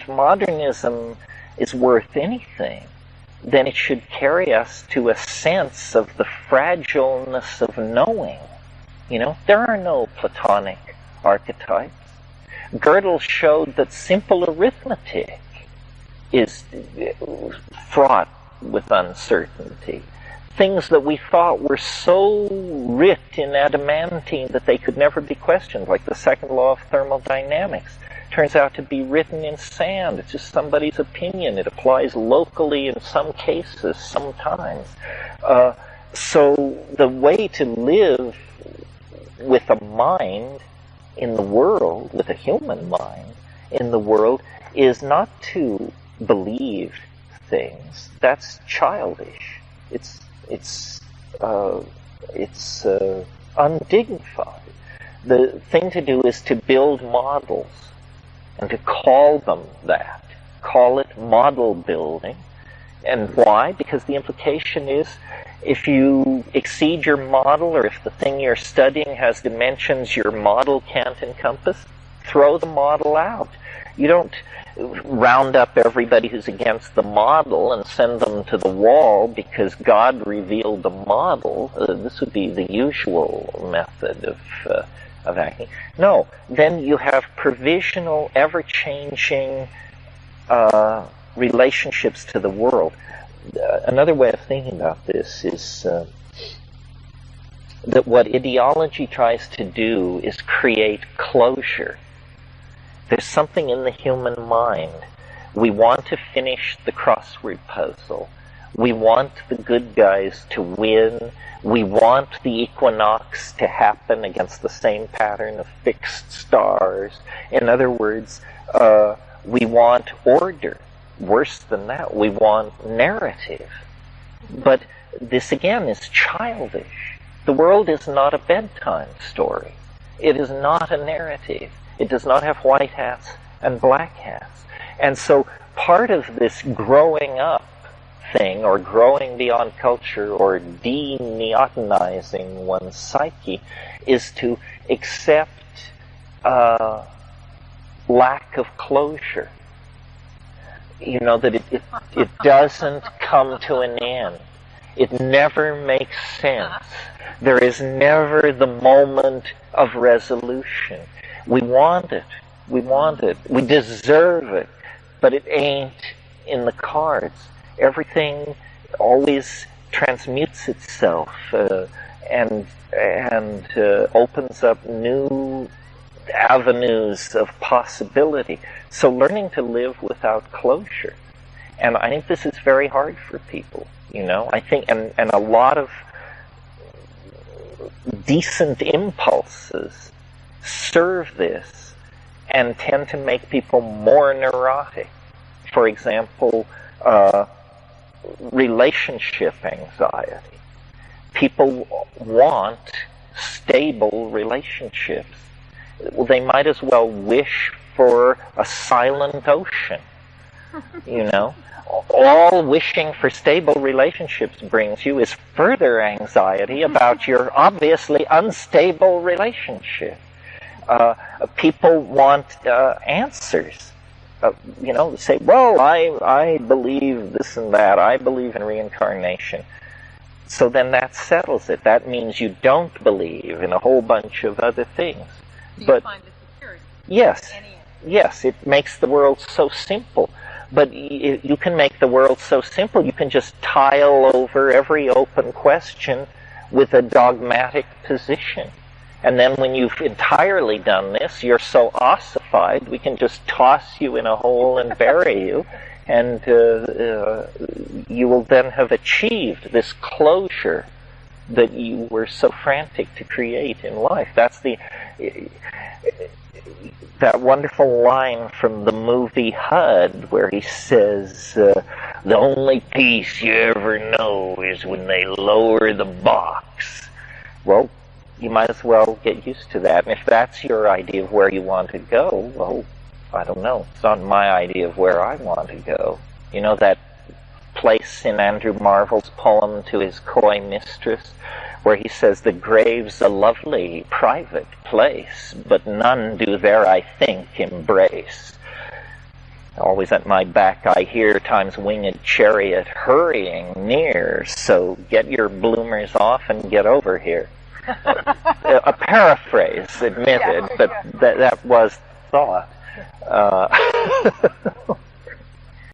if modernism is worth anything, then it should carry us to a sense of the fragileness of knowing. You know, there are no Platonic archetypes. Gödel showed that simple arithmetic is fraught with uncertainty. Things that we thought were so writ in adamantine that they could never be questioned, like the second law of thermodynamics, turns out to be written in sand. It's just somebody's opinion. It applies locally in some cases, sometimes. So the way to live with a mind in the world, with a human mind in the world, is not to believe things. That's childish. It's undignified. The thing to do is to build models and to call them that. Call it model building. And why? Because the implication is if you exceed your model, or if the thing you're studying has dimensions your model can't encompass, throw the model out. You don't round up everybody who's against the model and send them to the wall because God revealed the model. This would be the usual method of acting. No, then you have provisional, ever-changing relationships to the world. Another way of thinking about this is that what ideology tries to do is create closure. There's something in the human mind. We want to finish the crossword puzzle. We want the good guys to win. We want the equinox to happen against the same pattern of fixed stars. In other words, we want order. Worse than that, we want narrative. But this again is childish. The world is not a bedtime story. It is not a narrative. It does not have white hats and black hats. And so part of this growing up thing, or growing beyond culture, or de-neotenizing one's psyche, is to accept lack of closure. You know, that it doesn't come to an end. It never makes sense. There is never the moment of resolution. We want it. We want it. We deserve it. But it ain't in the cards. Everything always transmutes itself and opens up new avenues of possibility. So learning to live without closure. And I think this is very hard for people, you know. I think, and a lot of decent impulses serve this and tend to make people more neurotic. For example, relationship anxiety. People want stable relationships. Well, they might as well wish for a silent ocean, you know. All wishing for stable relationships brings you is further anxiety about your obviously unstable relationship. People want answers. You know, say, well, I believe this and that. I believe in reincarnation. So then that settles it. That means you don't believe in a whole bunch of other things. So you but find the security. yes, it makes the world so simple. But you can make the world so simple, you can just tile over every open question with a dogmatic position. And then when you've entirely done this, you're so ossified, we can just toss you in a hole and bury you, and you will then have achieved this closure that you were so frantic to create in life. That's that wonderful line from the movie HUD where he says, the only peace you ever know is when they lower the box. Well, you might as well get used to that. And if that's your idea of where you want to go, well, I don't know. It's not my idea of where I want to go. You know that place in Andrew Marvell's poem to his coy mistress, where he says, the grave's a lovely private place, but none do there, I think, embrace. Always at my back I hear Time's winged chariot hurrying near, so get your bloomers off and get over here. A paraphrase, admitted, but that was thought.